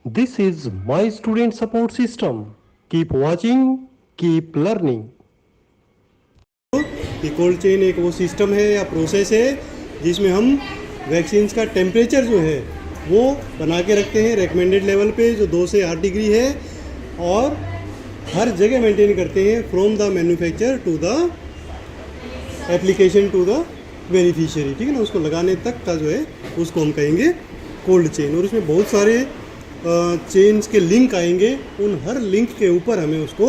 This is my student support system. Keep watching, keep learning. कि cold chain एक वो system है या प्रोसेस है जिसमें हम वैक्सीन्स का टेम्परेचर जो है वो बना के रखते हैं रेकमेंडेड लेवल पे, जो 2 से 8 डिग्री है, और हर जगह मेंटेन करते हैं from the manufacture to the application to the beneficiary, ठीक है ना, उसको लगाने तक का जो है उसको हम कहेंगे कोल्ड चेन। और उसमें बहुत सारे चेन्स के लिंक आएंगे, उन हर लिंक के ऊपर हमें उसको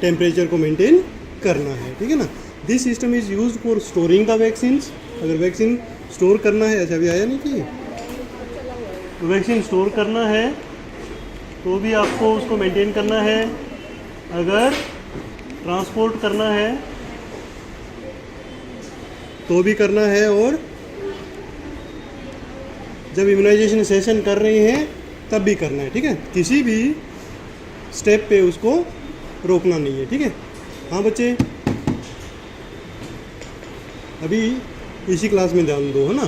टेम्परेचर को मेंटेन करना है, ठीक है ना। This system is use for storing the vaccines. अगर वैक्सीन स्टोर करना है, अच्छा अभी आया नहीं कि वैक्सीन स्टोर करना है तो भी आपको उसको मेंटेन करना है। अगर ट्रांसपोर्ट करना है तो भी करना है, और जब इम्यूनाइजेशन सेशन कर रहे हैं तब भी करना है, ठीक है। किसी भी स्टेप पे उसको रोकना नहीं है, ठीक है। हाँ बच्चे, अभी इसी क्लास में ध्यान दो, है ना,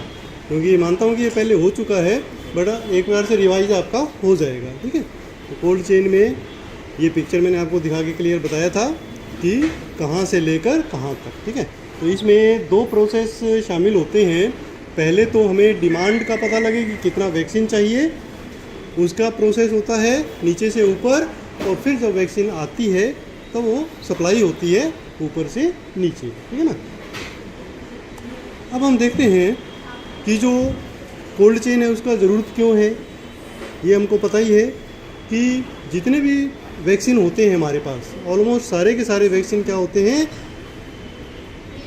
क्योंकि मानता हूँ कि ये पहले हो चुका है, बट एक बार से रिवाइज आपका हो जाएगा, ठीक है। तो कोल्ड चेन में ये पिक्चर मैंने आपको दिखा के क्लियर बताया था कि कहाँ से लेकर कहाँ तक, ठीक है। तो इसमें 2 प्रोसेस शामिल होते हैं। पहले तो हमें डिमांड का पता लगे कि कितना वैक्सीन चाहिए, उसका प्रोसेस होता है नीचे से ऊपर, और फिर जब वैक्सीन आती है तो वो सप्लाई होती है ऊपर से नीचे, ठीक है ना। अब हम देखते हैं कि जो कोल्ड चेन है उसका ज़रूरत क्यों है। ये हमको पता ही है कि जितने भी वैक्सीन होते हैं हमारे पास, ऑलमोस्ट सारे के सारे वैक्सीन क्या होते हैं,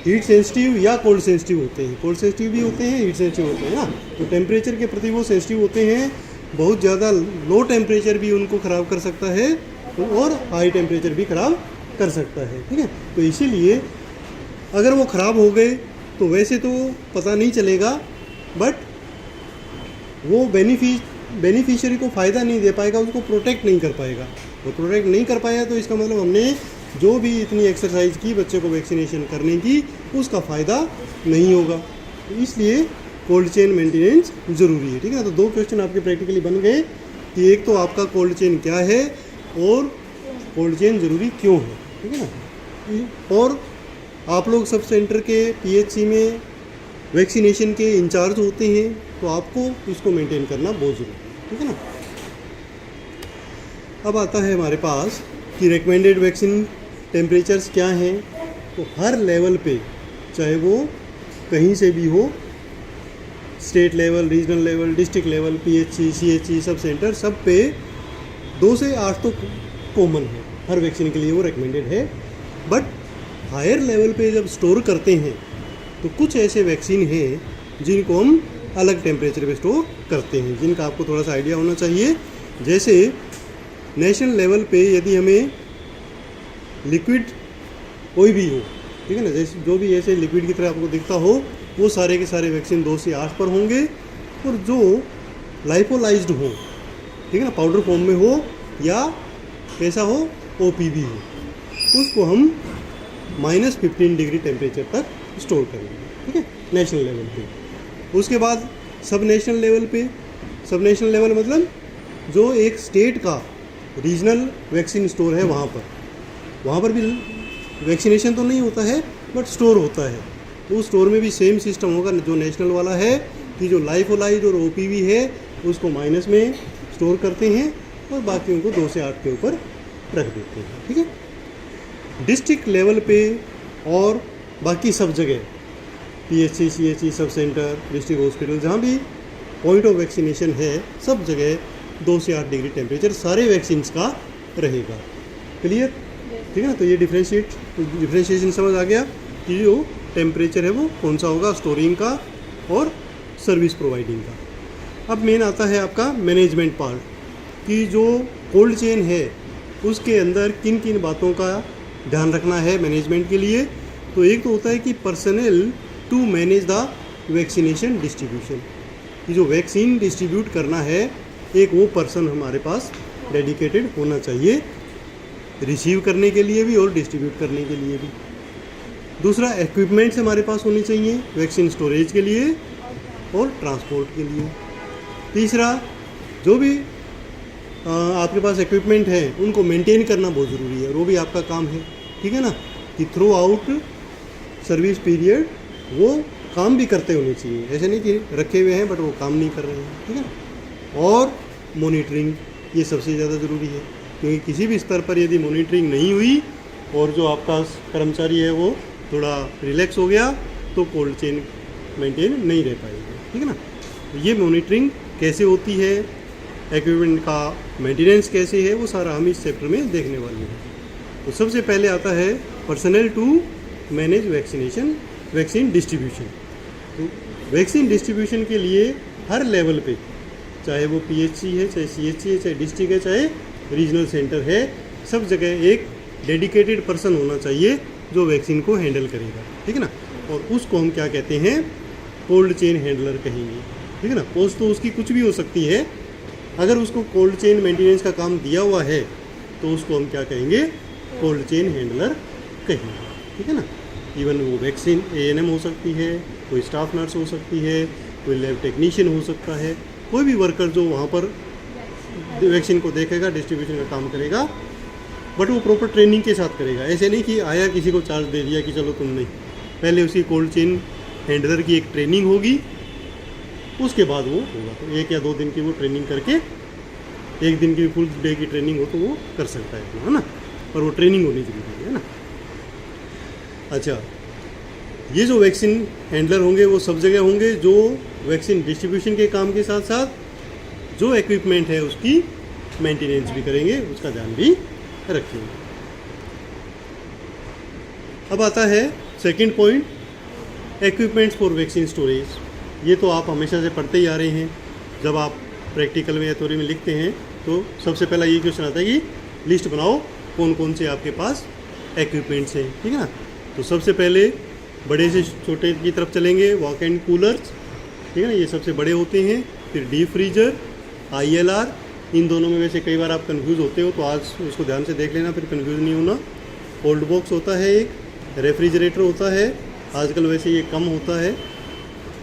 हीट सेंसिटिव या कोल्ड सेंसिटिव होते हैं। कोल्ड सेंसिटिव भी होते हैं, हीट सेंसिटिव होते हैं ना। तो टेम्परेचर के प्रति वो सेंसिटिव होते हैं। बहुत ज़्यादा लो टेम्परेचर भी उनको ख़राब कर सकता है, और हाई टेम्परेचर भी ख़राब कर सकता है, ठीक है। तो इसीलिए अगर वो ख़राब हो गए तो वैसे तो पता नहीं चलेगा, बट वो बेनिफिशियरी को फ़ायदा नहीं दे पाएगा, उसको प्रोटेक्ट नहीं कर पाएगा। वो प्रोटेक्ट नहीं कर पाया तो इसका मतलब हमने जो भी इतनी एक्सरसाइज की बच्चे को वैक्सीनेशन करने की, उसका फ़ायदा नहीं होगा। तो इसलिए कोल्ड चेन मेंटेनेंस ज़रूरी है, ठीक है ना। तो 2 क्वेश्चन आपके प्रैक्टिकली बन गए कि एक तो आपका कोल्ड चेन क्या है और कोल्ड चेन ज़रूरी क्यों है, ठीक है ना। और आप लोग सब सेंटर के पीएचसी में वैक्सीनेशन के इंचार्ज होते हैं, तो आपको इसको मेंटेन करना बहुत ज़रूरी है, ठीक है ना। अब आता है हमारे पास कि रिकमेंडेड वैक्सीन टेम्परेचर्स क्या हैं। तो हर लेवल पे, चाहे वो कहीं से भी हो, state level, regional level, district level, PHC, CHC, sub centre, सब पे 2 से 8 तो कॉमन है, हर वैक्सीन के लिए वो रिकमेंडेड है। बट हायर लेवल पे जब स्टोर करते हैं तो कुछ ऐसे वैक्सीन हैं जिनको हम अलग टेम्परेचर पे स्टोर करते हैं, जिनका आपको थोड़ा सा आइडिया होना चाहिए। जैसे नेशनल लेवल पे यदि हमें लिक्विड कोई भी हो, ठीक है ना, जैसे जो भी ऐसे लिक्विड की तरह आपको दिखता हो, वो सारे के सारे वैक्सीन 2 से 8 पर होंगे। और जो लाइपोलाइज्ड हो, ठीक है ना, पाउडर फॉर्म में हो या कैसा हो, ओपीवी हो, उसको हम -15 डिग्री टेम्परेचर तक स्टोर करेंगे, ठीक है, नेशनल लेवल पे। उसके बाद सब नेशनल लेवल मतलब जो एक स्टेट का रीजनल वैक्सीन स्टोर है, वहाँ पर भी वैक्सीनेशन तो नहीं होता है, बट स्टोर होता है। तो उस स्टोर में भी सेम सिस्टम होगा जो नेशनल वाला है, कि जो लाइफोलाइज और ओपीवी है उसको माइनस में स्टोर करते हैं और बाकियों को 2 से 8 के ऊपर रख देते हैं, ठीक है। डिस्ट्रिक्ट लेवल पे और बाकी सब जगह, PHC, CHC, sub centre, district hospital, जहाँ भी पॉइंट ऑफ वैक्सीनेशन है, सब जगह 2 से 8 डिग्री टेम्परेचर सारे वैक्सीन्स का रहेगा। क्लियर, ठीक है ना। तो ये डिफ्रेंशिएशन समझ आ गया कि जो टेम्परेचर है वो कौन सा होगा, स्टोरिंग का और सर्विस प्रोवाइडिंग का। अब मेन आता है आपका मैनेजमेंट पार्ट, कि जो कोल्ड चेन है उसके अंदर किन किन बातों का ध्यान रखना है मैनेजमेंट के लिए। तो एक तो होता है कि personnel to manage the vaccination distribution, कि जो वैक्सीन डिस्ट्रीब्यूट करना है एक वो पर्सन हमारे पास डेडिकेटेड होना चाहिए, रिसीव करने के लिए भी और डिस्ट्रीब्यूट करने के लिए भी। दूसरा, इक्विपमेंट्स हमारे पास होने चाहिए वैक्सीन स्टोरेज के लिए और ट्रांसपोर्ट के लिए। तीसरा, जो भी आपके पास इक्विपमेंट है उनको मेंटेन करना बहुत ज़रूरी है, और वो भी आपका काम है, ठीक है ना, कि थ्रू आउट सर्विस पीरियड वो काम भी करते होने चाहिए, ऐसे नहीं कि रखे हुए हैं बट वो काम नहीं कर रहे हैं, ठीक है ना। और मॉनिटरिंग ये सबसे ज़्यादा ज़रूरी है, क्योंकि किसी भी स्तर पर यदि मॉनिटरिंग नहीं हुई और जो आपका कर्मचारी है वो थोड़ा रिलैक्स हो गया तो कोल्ड चेन मेंटेन नहीं रह पाएगी, ठीक है ना। तो ये मॉनिटरिंग कैसे होती है, इक्विपमेंट का मेंटेनेंस कैसे है, वो सारा हम इस चैप्टर में देखने वाले हैं। तो सबसे पहले आता है personnel to manage vaccine distribution. तो वैक्सीन डिस्ट्रीब्यूशन के लिए हर लेवल पे, चाहे वो पीएचसी है, चाहे सीएचसी है, चाहे डिस्ट्रिक्ट है, चाहे रीजनल सेंटर है, सब जगह एक डेडिकेटेड पर्सन होना चाहिए जो वैक्सीन को हैंडल करेगा, ठीक है ना। और उसको हम क्या कहते हैं, कोल्ड चेन हैंडलर कहेंगे, ठीक है ना। पोस्ट तो उसकी कुछ भी हो सकती है, अगर उसको कोल्ड चेन मेंटेनेंस का काम दिया हुआ है तो उसको हम क्या कहेंगे, कोल्ड चेन हैंडलर कहेंगे, ठीक है ना। इवन वो वैक्सीन एएनएम हो सकती है, कोई स्टाफ नर्स हो सकती है, कोई लैब टेक्नीशियन हो सकता है, कोई भी वर्कर जो वहाँ पर वैक्सीन को देखेगा, डिस्ट्रीब्यूशन का काम करेगा, बट वो प्रॉपर ट्रेनिंग के साथ करेगा। ऐसे नहीं कि आया किसी को चार्ज दे दिया कि चलो तुम नहीं, पहले उसकी कोल्ड चेन हैंडलर की एक ट्रेनिंग होगी, उसके बाद वो होगा। तो 1 या 2 दिन की वो ट्रेनिंग करके, 1 दिन की फुल डे की ट्रेनिंग हो तो वो कर सकता है ना, पर वो ट्रेनिंग होनी जरूरी है ना। अच्छा, ये जो वैक्सीन हैंडलर होंगे वो सब जगह होंगे, जो वैक्सीन डिस्ट्रीब्यूशन के काम के साथ साथ जो इक्विपमेंट है उसकी मेंटेनेंस भी करेंगे, उसका ध्यान भी रखेंगे। अब आता है second point, equipments for vaccine storage. ये तो आप हमेशा से पढ़ते ही आ रहे हैं, जब आप प्रैक्टिकल में या थ्योरी में लिखते हैं तो सबसे पहला ये क्वेश्चन आता है कि लिस्ट बनाओ कौन कौन से आपके पास इक्विपमेंट्स हैं, ठीक है ना। तो सबसे पहले बड़े से छोटे की तरफ चलेंगे, वॉक एंड कूलर्स, ठीक है ना, ये सबसे बड़े होते हैं। फिर डीप फ्रीजर, ILR, इन दोनों में वैसे कई बार आप कंफ्यूज होते हो तो आज उसको ध्यान से देख लेना, फिर कंफ्यूज नहीं होना। कोल्ड बॉक्स होता है एक, रेफ्रिजरेटर होता है, आजकल वैसे ये कम होता है,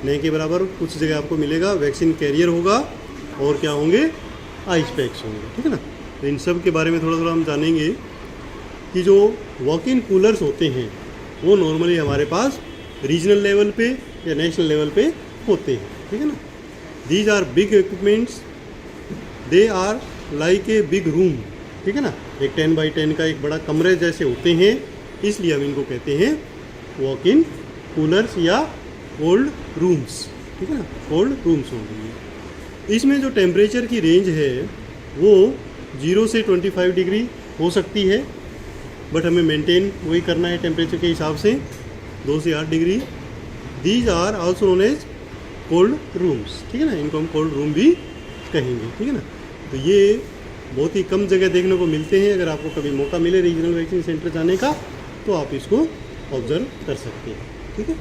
नहीं के बराबर कुछ जगह आपको मिलेगा। वैक्सीन कैरियर होगा, और क्या होंगे, आइस पैक्स होंगे, ठीक है ना। तो इन सब के बारे में थोड़ा थोड़ा हम जानेंगे कि जो वॉक इन कूलर्स होते हैं वो नॉर्मली हमारे पास रीजनल लेवल पे या नेशनल लेवल पे होते हैं, ठीक है ना। These are big equipments, they are like a big room, ठीक है ना, एक 10 बाई 10 का एक बड़ा कमरे जैसे होते हैं, इसलिए हम इनको कहते हैं वॉक इन कूलर्स या कोल्ड रूम्स, ठीक है ना, कोल्ड रूम्स होंगे। इसमें जो टेम्परेचर की रेंज है वो 0 से 25 डिग्री हो सकती है, बट हमें मेंटेन वही करना है टेम्परेचर के हिसाब से, 2 से 8 degree. These are also known as cold rooms, ठीक है ना, इनको हम कोल्ड रूम भी कहेंगे, ठीक है ना। तो ये बहुत ही कम जगह देखने को मिलते हैं, अगर आपको कभी मौका मिले रीजनल वैक्सीन सेंटर जाने का तो आप इसको ऑब्जर्व कर सकते हैं, ठीक है।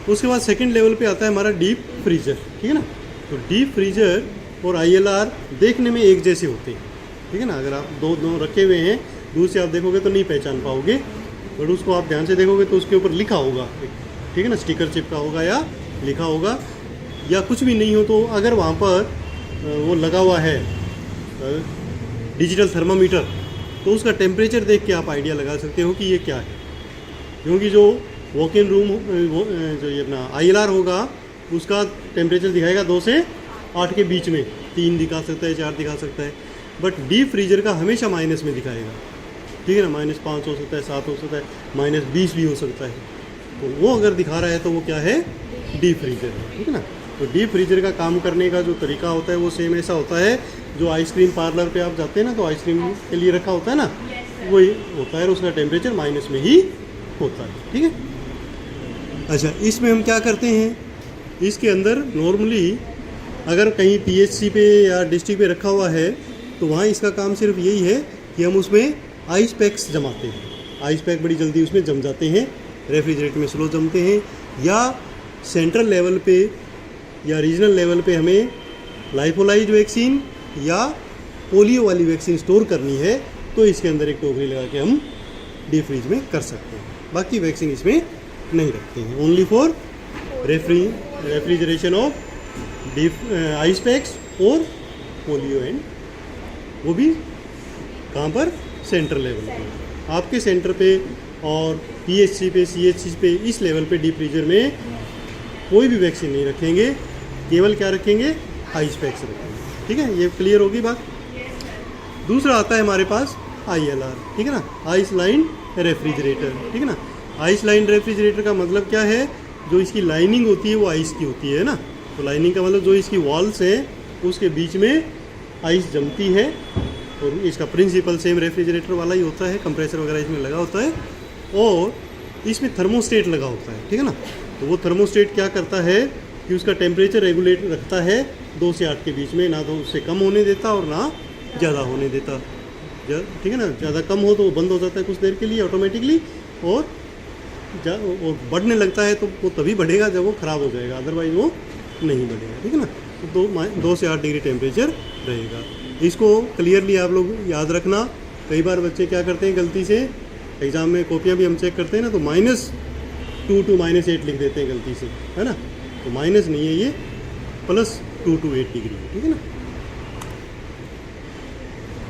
उसके बाद सेकंड लेवल पे आता है हमारा डीप फ्रीजर, ठीक है ना। तो डीप फ्रीजर और ILR देखने में एक जैसे होते हैं, ठीक है ना। अगर आप दो रखे हुए हैं, दूर से आप देखोगे तो नहीं पहचान पाओगे, बट उसको आप ध्यान से देखोगे तो उसके ऊपर लिखा होगा, ठीक है ना, स्टिकर चिपका होगा या लिखा होगा, या कुछ भी नहीं हो तो अगर वहाँ पर वो लगा हुआ है डिजिटल थर्मामीटर, तो उसका टेम्परेचर देख के आप आइडिया लगा सकते हो कि ये क्या है। क्योंकि जो वॉक इन रूम जो ये अपना ILR होगा उसका टेम्परेचर दिखाएगा 2 से 8 के बीच में, 3 दिखा सकता है, 4 दिखा सकता है, बट डीप फ्रीजर का हमेशा माइनस में दिखाएगा, ठीक है ना। -5 हो सकता है, 7 हो सकता है, -20 भी हो सकता है। तो वो अगर दिखा रहा है तो वो क्या है, डीप फ्रीजर है, ठीक है ना। तो डीप फ्रीजर का काम करने का जो तरीका होता है वो सेम ऐसा होता है, जो आइसक्रीम पार्लर पे आप जाते हैं ना तो आइसक्रीम के लिए रखा होता है ना, वही होता है, उसका टेम्परेचर माइनस में ही होता है, ठीक है। अच्छा, इसमें हम क्या करते हैं, इसके अंदर नॉर्मली अगर कहीं PHC पे या डिस्ट्रिक्ट पे रखा हुआ है तो वहाँ इसका काम सिर्फ यही है कि हम उसमें आइस पैक्स जमाते हैं। आइस पैक बड़ी जल्दी उसमें जम जाते हैं, रेफ्रिजरेटर में स्लो जमते हैं, या सेंट्रल लेवल पे या रीजनल लेवल पे हमें लाइफोलाइज वैक्सीन या पोलियो वाली वैक्सीन स्टोर करनी है तो इसके अंदर एक टोकरी लगा के हम डीप फ्रीज में कर सकते हैं। बाकी वैक्सीन इसमें नहीं रखते हैं, only for refrigeration of deep ice packs और पोलियो एंड वो भी कहाँ पर, सेंट्रल लेवल पे। आपके सेंटर पे और पीएचसी पे, सीएचसी पे, इस लेवल पे डीप फ्रीजर में कोई भी वैक्सीन नहीं रखेंगे, केवल क्या रखेंगे, आइस पैक्स रखेंगे। ठीक है, ये क्लियर होगी बात। दूसरा आता है हमारे पास ILR, ठीक है ना, आइस लाइन रेफ्रिजरेटर। ठीक है ना, आइस लाइन रेफ्रिजरेटर का मतलब क्या है, जो इसकी लाइनिंग होती है वो आइस की होती है ना। तो लाइनिंग का मतलब जो इसकी वॉल्स है उसके बीच में आइस जमती है, और इसका प्रिंसिपल सेम रेफ्रिजरेटर वाला ही होता है, कंप्रेसर वगैरह इसमें लगा होता है, और इसमें थर्मोस्टेट लगा होता है। ठीक है ना, तो वो थर्मोस्टेट क्या करता है कि उसका टेम्परेचर रेगुलेट रखता है 2 से 8 के बीच में, ना तो उससे कम होने देता और ना ज़्यादा होने देता। ठीक है ना, ज़्यादा कम हो तो वो बंद हो जाता है कुछ देर के लिए ऑटोमेटिकली, और बढ़ने लगता है तो वो तभी बढ़ेगा जब वो ख़राब हो जाएगा, अदरवाइज वो नहीं बढ़ेगा। ठीक है ना, तो 2 से 8 डिग्री टेम्परेचर रहेगा। इसको क्लियरली आप लोग याद रखना। कई बार बच्चे क्या करते हैं गलती से, एग्ज़ाम में कॉपियाँ भी हम चेक करते हैं ना, तो -2 to -8 लिख देते हैं गलती से, है ना। तो माइनस नहीं है ये, +2 to 8 डिग्री। ठीक है ना।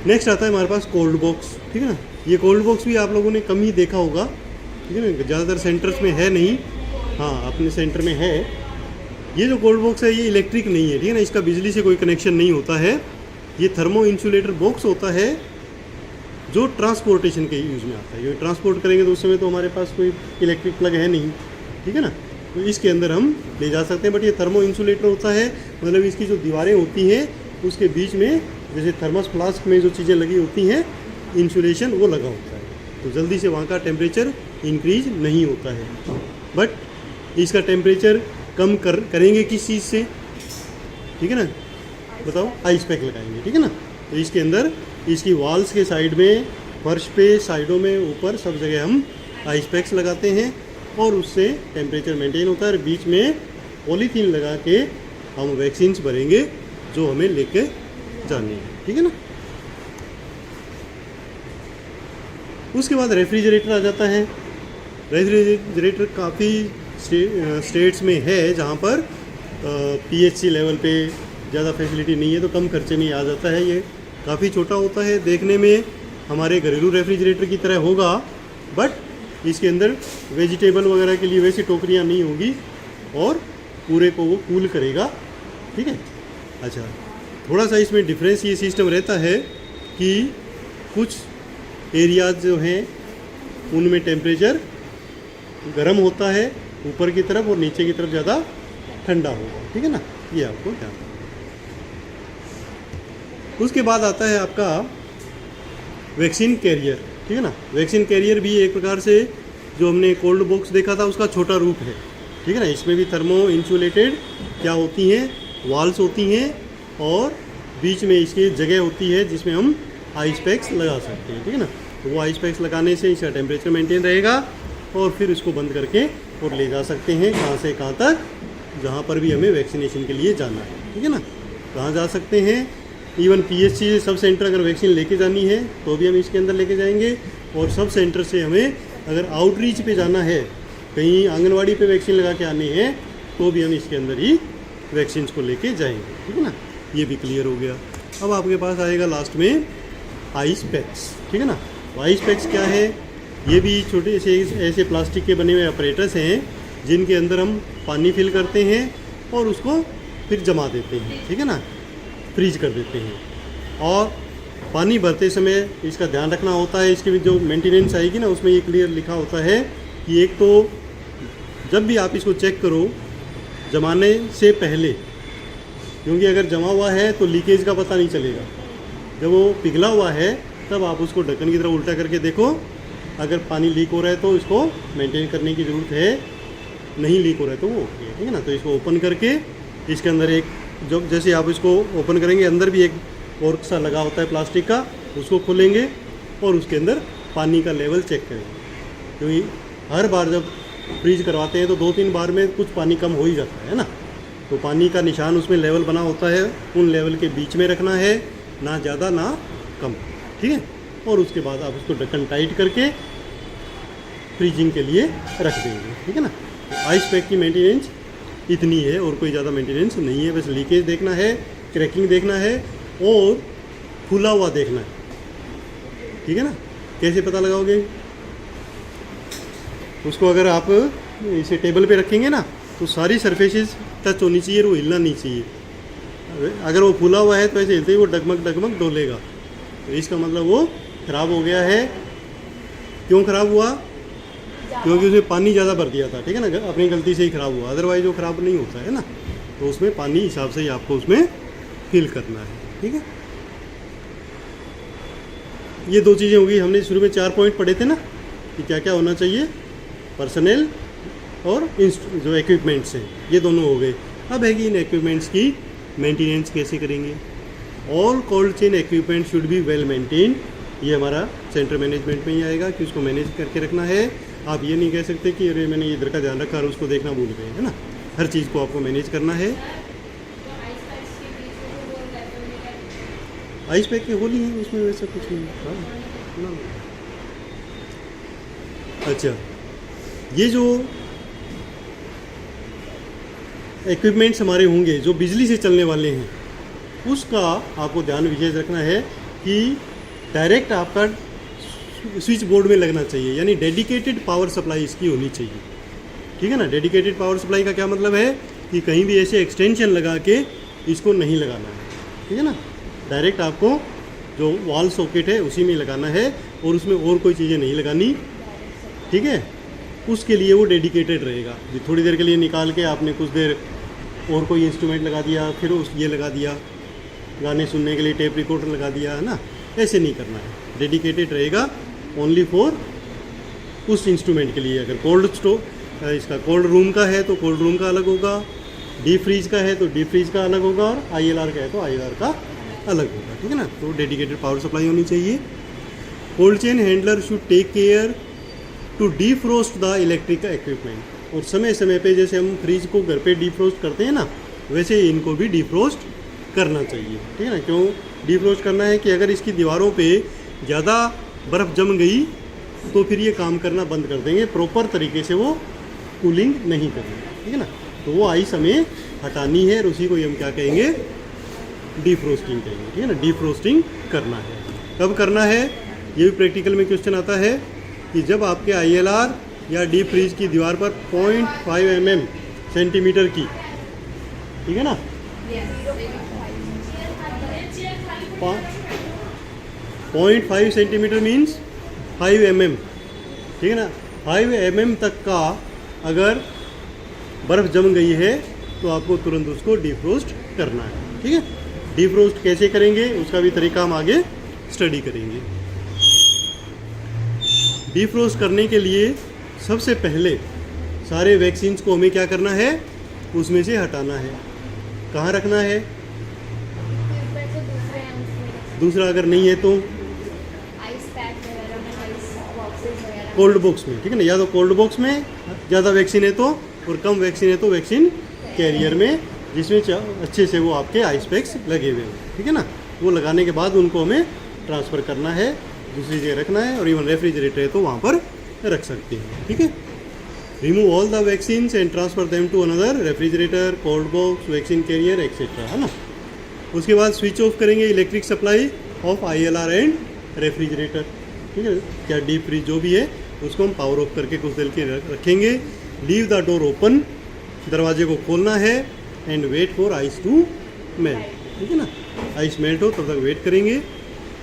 नेक्स्ट आता है हमारे पास कोल्ड बॉक्स। ठीक है ना, ये कोल्ड बॉक्स भी आप लोगों ने कम ही देखा होगा, ठीक है ना, ज़्यादातर सेंटर्स में है नहीं। हाँ, अपने सेंटर में है। ये जो कोल्ड बॉक्स है ये इलेक्ट्रिक नहीं है, ठीक है ना, इसका बिजली से कोई कनेक्शन नहीं होता है। ये थर्मो इंसुलेटर बॉक्स होता है जो ट्रांसपोर्टेशन के यूज़ में आता है। ये ट्रांसपोर्ट करेंगे तो उस समय तो हमारे पास कोई इलेक्ट्रिक प्लग है नहीं, ठीक है ना, तो इसके अंदर हम ले जा सकते हैं। बट ये थर्मो इंसुलेटर होता है, मतलब इसकी जो दीवारें होती हैं उसके बीच में, जैसे थर्मस फ्लास्क में जो चीज़ें लगी होती हैं, इंसुलेशन वो लगा होता है, तो जल्दी से वहाँ का टेम्परेचर इंक्रीज नहीं होता है। बट इसका टेम्परेचर कम करेंगे किस चीज़ से, ठीक है ना, बताओ, आइस पैक लगाएंगे। ठीक है ना, तो इसके अंदर इसकी वॉल्स के साइड में, फर्श पे, साइडों में, ऊपर सब जगह हम आइस पैक्स लगाते हैं, और उससे टेम्परेचर मेंटेन होता है। और बीच में पॉलीथीन लगा के हम वैक्सीन्स भरेंगे जो हमें लेके जानी है। ठीक है ना। उसके बाद रेफ्रिजरेटर आ जाता है। रेफ्रिजरेटर काफ़ी स्टेट्स में है जहाँ पर पीएचसी लेवल पे ज़्यादा फैसिलिटी नहीं है, तो कम खर्चे में आ जाता है। ये काफ़ी छोटा होता है, देखने में हमारे घरेलू रेफ्रिजरेटर की तरह होगा, बट इसके अंदर वेजिटेबल वगैरह के लिए वैसी टोकरियाँ नहीं होगी, और पूरे को वो कूल करेगा। ठीक है। अच्छा, थोड़ा सा इसमें डिफरेंस ये सिस्टम रहता है कि कुछ एरियाज जो हैं उनमें टेम्परेचर गर्म होता है ऊपर की तरफ, और नीचे की तरफ ज़्यादा ठंडा होगा। ठीक है ना, ये आपको ध्यान रखना। उसके बाद आता है आपका वैक्सीन कैरियर। ठीक है ना, वैक्सीन कैरियर भी एक प्रकार से जो हमने कोल्ड बॉक्स देखा था उसका छोटा रूप है। ठीक है ना, इसमें भी थर्मो इंसुलेटेड क्या होती हैं, वॉल्स होती हैं, और बीच में इसकी जगह होती है जिसमें हम आइस पैक्स लगा सकते हैं। ठीक है ना, तो वो आइस पैक्स लगाने से इसका टेम्परेचर मेंटेन रहेगा, और फिर इसको बंद करके और ले जा सकते हैं कहाँ से कहाँ तक, जहाँ पर भी हमें वैक्सीनेशन के लिए जाना है। ठीक है ना, कहाँ जा सकते हैं, इवन पीएचसी सब सेंटर अगर वैक्सीन लेके जानी है तो भी हम इसके अंदर लेके जाएंगे, और सब सेंटर से हमें अगर आउटरीच पे जाना है, कहीं आंगनवाड़ी पे वैक्सीन लगा के आनी है, तो भी हम इसके अंदर ही वैक्सीन को लेके जाएंगे। ठीक है ना, ये भी क्लियर हो गया। अब आपके पास आएगा लास्ट में आइस पैक्स। ठीक है ना, तो आइस पैक्स क्या है, ये भी छोटे से ऐसे प्लास्टिक के बने हुए ऑपरेटर्स हैं जिनके अंदर हम पानी फिल करते हैं और उसको फिर जमा देते हैं। ठीक है ना, फ्रीज कर देते हैं, और पानी भरते समय इसका ध्यान रखना होता है। इसकी भी जो मेंटेनेंस आएगी ना, उसमें ये क्लियर लिखा होता है कि एक तो जब भी आप इसको चेक करो जमाने से पहले, क्योंकि अगर जमा हुआ है तो लीकेज का पता नहीं चलेगा। जब वो पिघला हुआ है तब आप उसको ढक्कन की तरफ उल्टा करके देखो, अगर पानी लीक हो रहा है तो इसको मेंटेन करने की ज़रूरत है, नहीं लीक हो रहा है तो वो ओके है। ठीक है ना, तो इसको ओपन करके इसके अंदर एक, जब जैसे आप इसको ओपन करेंगे अंदर भी एक कॉर्क सा लगा होता है प्लास्टिक का, उसको खोलेंगे और उसके अंदर पानी का लेवल चेक करेंगे, क्योंकि हर बार जब फ्रीज करवाते हैं तो 2-3 बार में कुछ पानी कम हो ही जाता है ना, तो पानी का निशान उसमें लेवल बना होता है, उन लेवल के बीच में रखना है, ना ज़्यादा ना कम। ठीक है, और उसके बाद आप उसको ढक्कन टाइट करके फ्रीजिंग के लिए रख देंगे। ठीक है ना, तो आइस पैक की मेंटेनेंस इतनी है, और कोई ज़्यादा मेंटेनेंस नहीं है, बस लीकेज देखना है, क्रैकिंग देखना है, और फूला हुआ देखना है, ठीक है ना। कैसे पता लगाओगे उसको? अगर आप इसे टेबल पे रखेंगे ना तो सारी सरफेसेस टच होनी चाहिए और वो हिलना नहीं चाहिए। अगर वो फूला हुआ है तो ऐसे हिलते ही वो डगमग डगमग डोलेगा, तो इसका मतलब वो ख़राब हो गया है। क्यों ख़राब हुआ? क्योंकि उसमें पानी ज़्यादा भर दिया था, ठीक है ना, अपनी गलती से ही ख़राब हुआ, अदरवाइज वो ख़राब नहीं होता है ना। तो उसमें पानी हिसाब से ही आपको उसमें फिल करना है, ठीक है। ये दो चीज़ें होगी। हमने शुरू में 4 पॉइंट पढ़े थे ना कि क्या क्या होना चाहिए, पर्सनल और जो इक्विपमेंट्स हैं, ये दोनों हो गए। अब है कि इन इक्विपमेंट्स की मेंटेनेंस कैसे करेंगे। All cold chain equipment should be well maintain. ये हमारा सेंटर मैनेजमेंट में ही आएगा कि उसको मैनेज करके रखना है। आप ये नहीं कह सकते कि अरे मैंने इधर का ध्यान रखा और उसको देखना भूल गए, है ना। हर चीज़ को आपको मैनेज करना है। आइस पैक के होली है, उसमें वैसा कुछ नहीं। हाँ, अच्छा, ये जो इक्विपमेंट्स हमारे होंगे जो बिजली से चलने वाले हैं, उसका आपको ध्यान विशेष रखना है कि डायरेक्ट आपका स्विच बोर्ड में लगना चाहिए, यानी डेडिकेटेड पावर सप्लाई इसकी होनी चाहिए, ठीक है ना। डेडिकेटेड पावर सप्लाई का क्या मतलब है कि कहीं भी ऐसे एक्सटेंशन लगा के इसको नहीं लगाना है, ठीक है ना। डायरेक्ट आपको जो वॉल सॉकेट है उसी में लगाना है और उसमें और कोई चीज़ें नहीं लगानी, ठीक है। उसके लिए वो डेडिकेटेड रहेगा। थोड़ी देर के लिए निकाल के आपने कुछ देर और कोई इंस्ट्रूमेंट लगा दिया, फिर उस ये लगा दिया, गाने सुनने के लिए टेप रिकॉर्डर लगा दिया, है ना, ऐसे नहीं करना है। डेडिकेटेड रहेगा ओनली फॉर उस इंस्ट्रूमेंट के लिए। अगर कोल्ड स्टोर इसका कोल्ड रूम का है तो कोल्ड रूम का अलग होगा, डीप फ्रीज का है तो डीप फ्रीज का अलग होगा, और ILR का है तो ILR का अलग होगा, ठीक है ना। तो डेडिकेटेड पावर सप्लाई होनी चाहिए। Cold chain handler should take care to defrost the electric equipment. और समय समय पे जैसे हम फ्रिज को घर पे डीफ्रोस्ट करते हैं ना, वैसे ही इनको भी डीफ्रोस्ट करना चाहिए, ठीक है ना। क्यों डीफ्रोस्ट करना है कि अगर इसकी दीवारों पे ज़्यादा बर्फ़ जम गई तो फिर ये काम करना बंद कर देंगे, प्रॉपर तरीके से वो कूलिंग नहीं करेंगे, ठीक है ना। तो वो आइस हमें हटानी है और उसी को हम क्या कहेंगे, डीफ्रोस्टिंग कहेंगे, ठीक है ना। डीफ्रोस्टिंग करना है। कब करना है, ये भी प्रैक्टिकल में क्वेश्चन आता है कि जब आपके ILR या डीप फ्रीज की दीवार पर 0.5 mm सेंटीमीटर की, ठीक है ना, 0.5 सेंटीमीटर मीन्स 5 mm, ठीक है ना, 5 mm तक का अगर बर्फ़ जम गई है तो आपको तुरंत उसको डीफ्रोस्ट करना है, ठीक है। डीफ्रोस्ट कैसे करेंगे उसका भी तरीका हम आगे स्टडी करेंगे। डीफ्रोस्ट करने के लिए सबसे पहले सारे वैक्सीन्स को हमें क्या करना है, उसमें से हटाना है। कहाँ रखना है? दूसरा अगर नहीं है तो कोल्ड बॉक्स में, ठीक है ना। या तो कोल्ड बॉक्स में ज़्यादा वैक्सीन है तो, और कम वैक्सीन है तो वैक्सीन कैरियर में, जिसमें अच्छे से वो आपके आइस पैक्स लगे हुए हैं, ठीक है ना। वो लगाने के बाद उनको हमें ट्रांसफ़र करना है, दूसरी जगह रखना है, और इवन रेफ्रिजरेटर है तो वहाँ पर रख सकते हैं, ठीक है। Remove all the vaccines and transfer them to another refrigerator, cold box, vaccine carrier etcetera, है ना। उसके बाद स्विच ऑफ करेंगे electric supply off ILR and refrigerator, ठीक है। क्या डीप फ्रीज जो भी है उसको हम पावर ऑफ करके कुछ देर के रखेंगे। लीव द डोर ओपन, दरवाजे को खोलना है, and wait for ice to melt, ठीक है ना। आइस मेल्ट हो तब तक वेट करेंगे।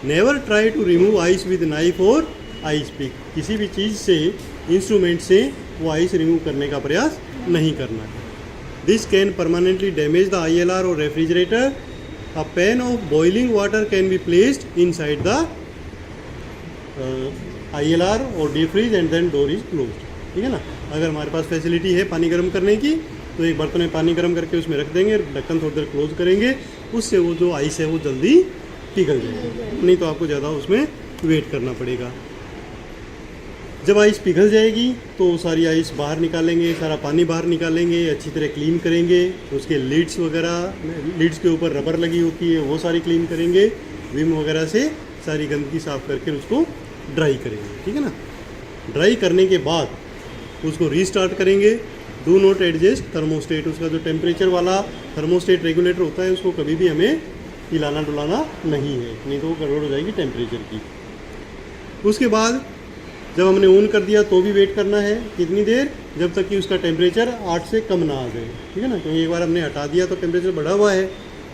Never try to remove ice with knife और आइस पिक। किसी भी चीज़ से, इंस्ट्रूमेंट से वो आइस रिमूव करने का प्रयास नहीं करना है। This can permanently damage the ILR और refrigerator. A pan of boiling water can be placed inside the ILR और deep freeze and then door is closed, ठीक है ना। अगर हमारे पास फैसिलिटी है पानी गर्म करने की तो एक बर्तन में पानी गर्म करके उसमें रख देंगे, ढक्कन थोड़ी देर क्लोज करेंगे, उससे वो जो आइस है वो जल्दी पिघल जाएगी, नहीं तो आपको ज़्यादा उसमें वेट करना पड़ेगा। जब आइस पिघल जाएगी तो सारी आइस बाहर निकालेंगे, सारा पानी बाहर निकालेंगे, अच्छी तरह क्लीन करेंगे। उसके लीड्स वगैरह, लीड्स के ऊपर रबर लगी होती है वो सारी क्लीन करेंगे, विम वगैरह से सारी गंदगी साफ़ करके उसको ड्राई करेंगे, ठीक है ना। ड्राई करने के बाद उसको रीस्टार्ट करेंगे। डू नॉट एडजस्ट थर्मोस्टेट, उसका जो टेम्परेचर वाला थर्मोस्टेट रेगुलेटर होता है उसको कभी भी हमें हिलाना डुलाना नहीं है, नहीं तो वो गड़बड़ हो जाएगी टेम्परेचर की। उसके बाद जब हमने ऑन कर दिया तो भी वेट करना है कितनी देर, जब तक कि उसका टेम्परेचर 8 से कम ना आ जाए, ठीक है ना। क्योंकि एक बार हमने हटा दिया तो टेम्परेचर बढ़ा हुआ है,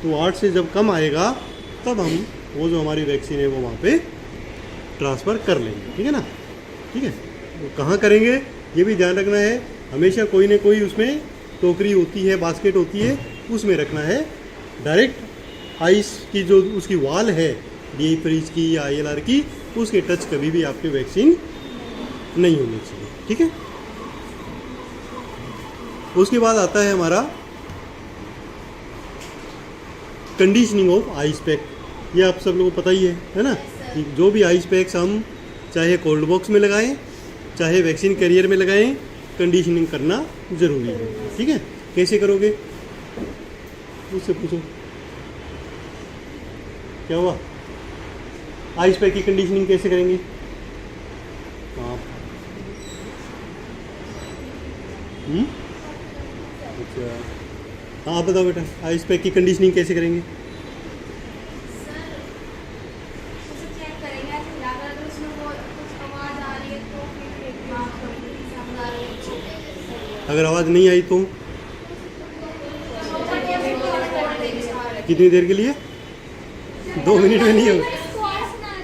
तो 8 से जब कम आएगा तब हम वो जो हमारी वैक्सीन है वो वहाँ पे ट्रांसफ़र कर लेंगे, ठीक है ना। ठीक है, तो कहाँ करेंगे ये भी ध्यान रखना है, हमेशा कोई ना कोई उसमें टोकरी होती है, बास्केट होती है, उसमें रखना है। डायरेक्ट आइस की जो उसकी वाल है डी फ्रीज की या ILR की, उसके टच कभी भी आपकी वैक्सीन नहीं होनी चाहिए, ठीक है। उसके बाद आता है हमारा कंडीशनिंग ऑफ आइस पैक। ये आप सब लोगों को पता ही है ना, कि जो भी आइस पैक्स हम चाहे कोल्ड बॉक्स में लगाएं चाहे वैक्सीन कैरियर में लगाएं, कंडीशनिंग करना ज़रूरी है, ठीक है। कैसे करोगे मुझसे पूछो, क्या हुआ, आइस पैक की कंडीशनिंग कैसे करेंगे? हाँ, अच्छा हाँ, आप बताओ बेटा, आइस पैक की कंडीशनिंग कैसे करेंगे? अगर आवाज़ नहीं आई तो कितनी देर के लिए? 2 मिनट में नहीं होगा,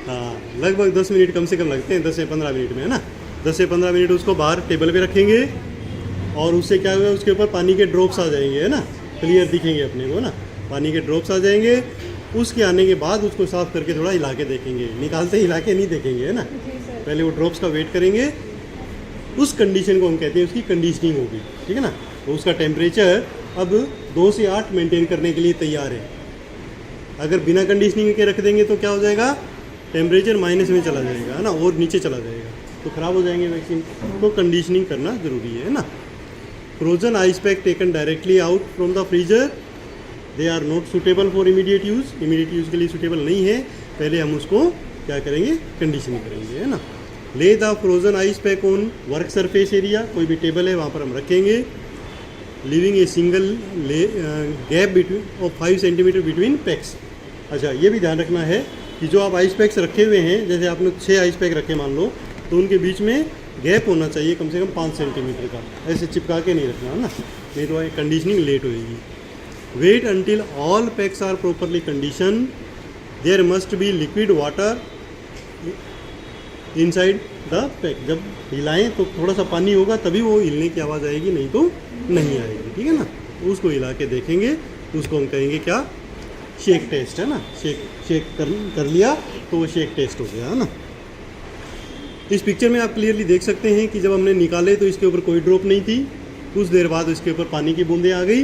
हाँ लगभग 10 मिनट कम से कम लगते हैं, 10 से 15 मिनट में, है ना। 10 से 15 मिनट उसको बाहर टेबल पे रखेंगे और उससे क्या होगा, उसके ऊपर पानी के ड्रॉप्स आ जाएंगे, है ना, क्लियर दिखेंगे अपने को ना, पानी के ड्रॉप्स आ जाएंगे। उसके आने के बाद उसको साफ़ करके थोड़ा हिला के देखेंगे, निकालते हिला के नहीं देखेंगे, है ना, पहले वो ड्रॉप्स का वेट करेंगे। उस कंडीशन को हम कहते हैं उसकी कंडीशनिंग होगी, ठीक है ना। तो उसका टेम्परेचर अब 2 से 8 मेंटेन करने के लिए तैयार है। अगर बिना कंडीशनिंग के रख देंगे तो क्या हो जाएगा, टेम्परेचर माइनस में चला जाएगा, है ना, और नीचे चला जाएगा, तो ख़राब हो जाएंगे वैक्सीन। तो कंडीशनिंग करना ज़रूरी है ना। Frozen ice pack taken directly out from the freezer, they are not suitable for immediate use, immediate use के लिए सुटेबल नहीं है। पहले हम उसको क्या करेंगे, कंडीशनिंग करेंगे, है ना। ले the frozen ice pack on work surface area, कोई भी टेबल है वहाँ पर हम रखेंगे। Living a single gap between of 5 centimetre between PACS. अच्छा, ये भी ध्यान रखना है कि जो आप आइस पैक्स रखे हुए हैं, जैसे आपने 6 आइस पैक रखे मान लो, तो उनके बीच में गैप होना चाहिए कम से कम 5 सेंटीमीटर का, ऐसे चिपका के नहीं रखना, है ना, नहीं तो कंडीशनिंग लेट होएगी। Wait until all packs are properly condition, there must be liquid water inside the pack. जब हिलाएं तो थोड़ा सा पानी होगा तभी वो हिलने की आवाज़ आएगी, नहीं तो नहीं आएगी, ठीक है ना। उसको हिला के देखेंगे, उसको हम कहेंगे क्या, शेक टेस्ट, है ना। शेक कर लिया तो वो शेक टेस्ट हो गया, है ना। इस पिक्चर में आप क्लियरली देख सकते हैं कि जब हमने निकाले तो इसके ऊपर कोई ड्रॉप नहीं थी, कुछ देर बाद इसके ऊपर पानी की बूंदें आ गई,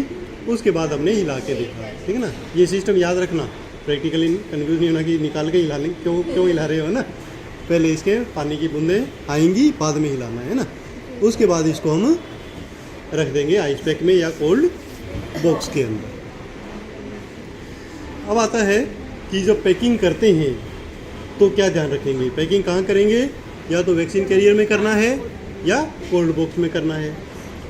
उसके बाद हमने हिला के देखा, ठीक है ना। ये सिस्टम याद रखना, प्रैक्टिकली कन्फ्यूज नहीं होना कि निकाल के हिला लें, क्यों हिला रहे हो ना। पहले इसके पानी की बूंदें आएंगी, बाद में हिलाना है ना। उसके बाद इसको हम रख देंगे आइस पैक में या कोल्ड बॉक्स के अंदर। अब आता है कि जब पैकिंग करते हैं तो क्या ध्यान रखेंगे, पैकिंग कहाँ करेंगे, या तो वैक्सीन कैरियर में करना है या कोल्ड बॉक्स में करना है।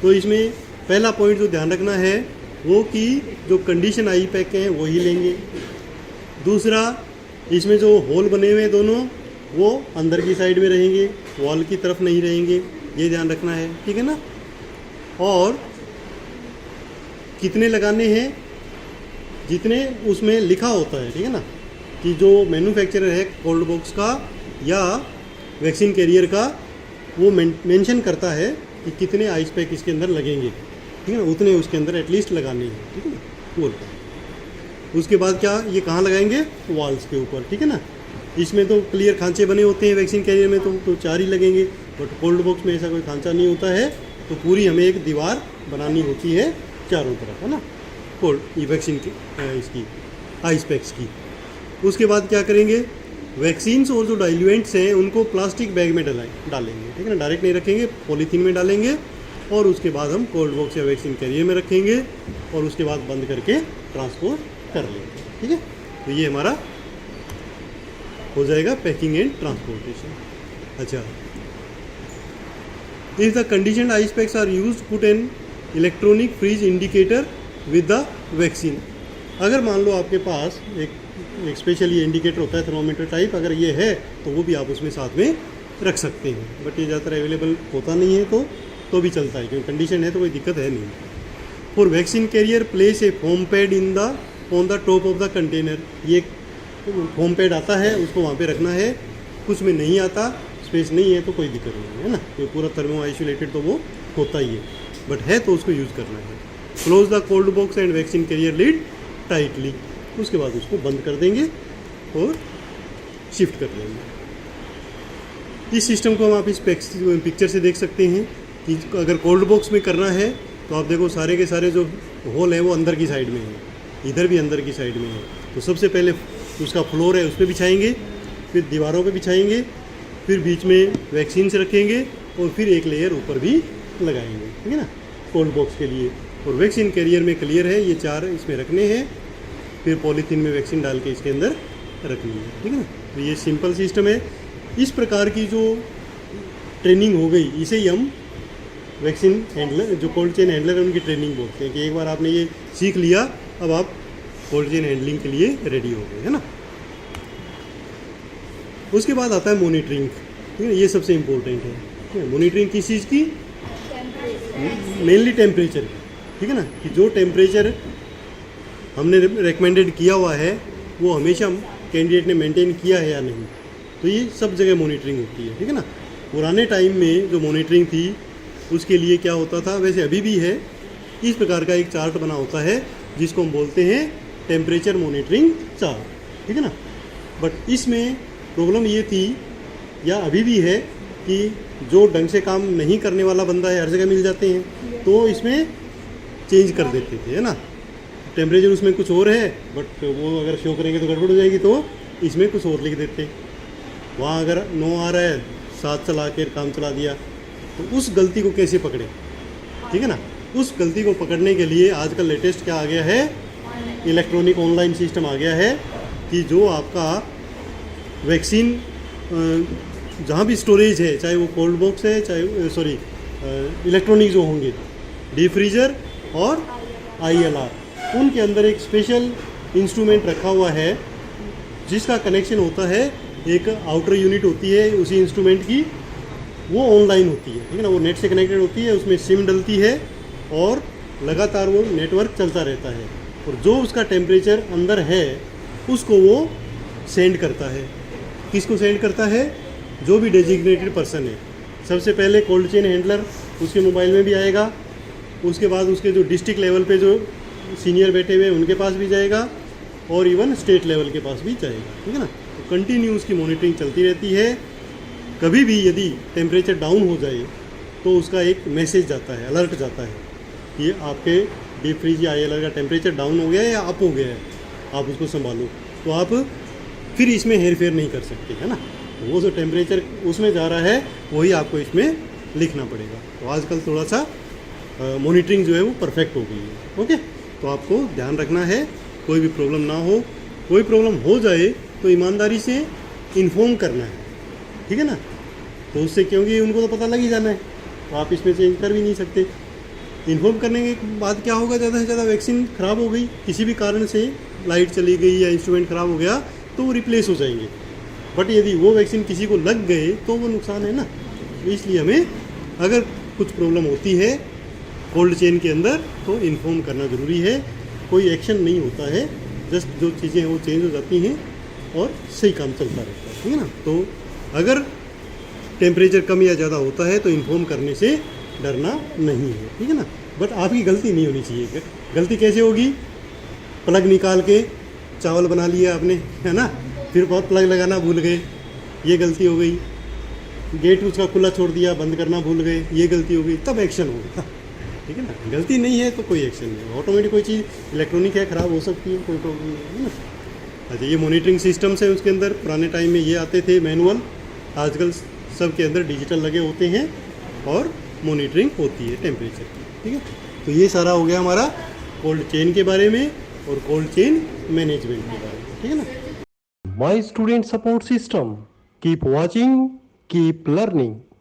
तो इसमें पहला पॉइंट जो ध्यान रखना है वो कि जो कंडीशन आई पैक हैं वही लेंगे। दूसरा, इसमें जो होल बने हुए हैं दोनों, वो अंदर की साइड में रहेंगे, वॉल की तरफ नहीं रहेंगे, ये ध्यान रखना है, ठीक है ना। और कितने लगाने हैं, जितने उसमें लिखा होता है, ठीक है ना, कि जो मैन्युफैक्चरर है कोल्ड बॉक्स का या वैक्सीन कैरियर का, वो मेंशन करता है कि कितने आइस पैक इसके अंदर लगेंगे, ठीक है ना, उतने उसके अंदर एटलीस्ट लगाने हैं, ठीक है ना, बोल। उसके बाद क्या, ये कहाँ लगाएंगे, वॉल्स के ऊपर, ठीक है ना। इसमें तो क्लियर खांचे बने होते हैं वैक्सीन कैरियर में, तो 4 ही लगेंगे, बट कोल्ड बॉक्स में ऐसा कोई खांचा नहीं होता है, तो पूरी हमें एक दीवार बनानी होती है चारों तरफ, है ना, कोल्ड ये वैक्सीन की इसकी आइस पैक्स की। उसके बाद क्या करेंगे, वैक्सीन्स और जो डाइल्यूएंट्स हैं उनको प्लास्टिक बैग में डालेंगे, ठीक है ना, डायरेक्ट नहीं रखेंगे, पॉलीथीन में डालेंगे, और उसके बाद हम कोल्ड बॉक्स या वैक्सीन कैरियर में रखेंगे, और उसके बाद बंद करके ट्रांसपोर्ट कर लेंगे, ठीक है। तो ये हमारा हो जाएगा पैकिंग एंड ट्रांसपोर्टेशन। अच्छा, if the conditioned ice packs are used, put an electronic freeze indicator with the vaccine. अगर मान लो आपके पास एक स्पेशल ये इंडिकेटर होता है थर्मोमीटर टाइप, अगर ये है तो वो भी आप उसमें साथ में रख सकते हैं, बट ये ज़्यादातर अवेलेबल होता नहीं है तो भी चलता है, क्योंकि कंडीशन है तो कोई दिक्कत है नहीं। For vaccine carrier place a foam pad on the top of the container. ये फोम पैड आता है, उसको वहाँ पे रखना है। कुछ में नहीं आता, स्पेस नहीं है तो कोई दिक्कत नहीं है ना, ये पूरा थर्मो आइसोलेटेड तो वो होता ही है, बट है तो उसको यूज़ करना है। Close the cold box and vaccine carrier lid tightly, उसके बाद उसको बंद कर देंगे और शिफ्ट कर देंगे। इस सिस्टम को हम आप इस पिक्चर से देख सकते हैं कि अगर कोल्ड बॉक्स में करना है तो आप देखो सारे के सारे जो होल हैं वो अंदर की साइड में है, इधर भी अंदर की साइड में है। तो सबसे पहले उसका फ्लोर है उस पर बिछाएंगे, फिर दीवारों पे बिछाएंगे, फिर बीच में वैक्सीन से रखेंगे और फिर एक लेयर ऊपर भी लगाएंगे, ठीक है ना, कोल्ड बॉक्स के लिए। और वैक्सीन कैरियर में क्लियर है, ये 4 इसमें रखने हैं, फिर पॉलीथीन में वैक्सीन डाल के इसके अंदर रखनी है, ठीक है ना। तो ये सिंपल सिस्टम है। इस प्रकार की जो ट्रेनिंग हो गई, इसे ही हम वैक्सीन हैंडलर, जो कोल्ड चेन हैंडलर है उनकी ट्रेनिंग बोलते हैं कि एक बार आपने ये सीख लिया, अब आप कोल्ड चेन हैंडलिंग के लिए रेडी हो गए, है ना। उसके बाद आता है मॉनिटरिंग, ठीक है, ये सबसे इम्पोर्टेंट है। मॉनिटरिंग किस चीज़ की? मेनली टेम्परेचर की, ठीक है ना, कि जो टेम्परेचर हमने रिकमेंडेड किया हुआ है वो हमेशा कैंडिडेट ने मेंटेन किया है या नहीं, तो ये सब जगह मॉनिटरिंग होती है, ठीक है ना। पुराने टाइम में जो मॉनिटरिंग थी उसके लिए क्या होता था, वैसे अभी भी है, इस प्रकार का एक चार्ट बना होता है जिसको हम बोलते हैं टेम्परेचर मॉनिटरिंग चार्ट, ठीक है ना। बट इसमें प्रॉब्लम ये थी या अभी भी है कि जो ढंग से काम नहीं करने वाला बंदा है हर जगह मिल जाते हैं, तो इसमें चेंज कर देते थे, है ना। टेम्परेचर उसमें कुछ और है, बट वो अगर शो करेंगे तो गड़बड़ हो जाएगी, तो इसमें कुछ और लिख देते। वहाँ अगर 9 आ रहा है, 7 चला के काम चला दिया, तो उस गलती को कैसे पकड़े, ठीक है ना। उस गलती को पकड़ने के लिए आजकल लेटेस्ट क्या आ गया है, इलेक्ट्रॉनिक ऑनलाइन सिस्टम आ गया है कि जो आपका वैक्सीन जहाँ भी स्टोरेज है, चाहे वो कोल्ड बॉक्स है, चाहे इलेक्ट्रॉनिक जो होंगे, डीप फ्रीजर और ILR, उनके अंदर एक स्पेशल इंस्ट्रूमेंट रखा हुआ है जिसका कनेक्शन होता है, एक आउटर यूनिट होती है उसी इंस्ट्रूमेंट की, वो ऑनलाइन होती है, ठीक है ना, वो नेट से कनेक्टेड होती है, उसमें सिम डलती है और लगातार वो नेटवर्क चलता रहता है, और जो उसका टेम्परेचर अंदर है उसको वो सेंड करता है। किसको सेंड करता है? जो भी डेजिग्नेटेड पर्सन है। सबसे पहले कोल्ड चेन हैंडलर, उसके मोबाइल में भी आएगा, उसके बाद उसके जो डिस्ट्रिक्ट लेवल पे जो सीनियर बैठे हुए हैं उनके पास भी जाएगा, और इवन स्टेट लेवल के पास भी जाएगा, ठीक है ना। तो कंटिन्यू उसकी मॉनिटरिंग चलती रहती है। कभी भी यदि टेम्परेचर डाउन हो जाए तो उसका एक मैसेज जाता है, अलर्ट जाता है कि आपके डीप फ्रीज या ILR का टेम्परेचर डाउन हो गया है या अप हो गया है, आप उसको संभालो। तो आप फिर इसमें हेर फेर नहीं कर सकते, है ना। तो वो जो टेम्परेचर उसमें जा रहा है वही आपको इसमें लिखना पड़ेगा। तो आजकल थोड़ा सा मॉनिटरिंग जो है वो परफेक्ट हो गई है, ओके। तो आपको ध्यान रखना है, कोई भी प्रॉब्लम ना हो, कोई प्रॉब्लम हो जाए तो ईमानदारी से इन्फॉर्म करना है, ठीक है ना। तो उससे, क्योंकि उनको तो पता लग ही जाना है, तो आप इसमें चेंज कर भी नहीं सकते। इन्फॉर्म करने के बाद क्या होगा, ज़्यादा से ज़्यादा वैक्सीन ख़राब हो गई, किसी भी कारण से लाइट चली गई या इंस्ट्रूमेंट ख़राब हो गया तो वो रिप्लेस हो जाएंगे, बट यदि वो वैक्सीन किसी को लग गए तो वो नुकसान है ना। इसलिए हमें अगर कुछ प्रॉब्लम होती है कोल्ड चेन के अंदर तो इन्फॉर्म करना ज़रूरी है। कोई एक्शन नहीं होता है, जस्ट जो चीज़ें हैं वो चेंज हो जाती हैं और सही काम चलता रहता है, ठीक है ना। तो अगर टेम्परेचर कम या ज़्यादा होता है तो इन्फॉर्म करने से डरना नहीं है, ठीक है ना। बट आपकी गलती नहीं होनी चाहिए। गलती कैसे होगी? प्लग निकाल के चावल बना लिया आपने, है ना, फिर बहुत प्लग लगाना भूल गए, ये गलती हो गई। गेट उसका खुला छोड़ दिया, बंद करना भूल गए, ये गलती हो गई, तब एक्शन होगा, ठीक है ना। गलती नहीं है तो कोई एक्शन नहीं। ऑटोमेटिक कोई चीज़ इलेक्ट्रॉनिक है, ख़राब हो सकती है, कोई प्रॉब्लम नहीं है ना। अच्छा, ये मॉनिटरिंग सिस्टम्स है, उसके अंदर पुराने टाइम में ये आते थे मैनुअल, आजकल सब के अंदर डिजिटल लगे होते हैं और मॉनिटरिंग होती है टेम्परेचर की, ठीक है। तो ये सारा हो गया हमारा कोल्ड चेन के बारे में और कोल्ड चेन मैनेजमेंट के बारे में, ठीक है ना। My student support system. Keep watching, keep learning.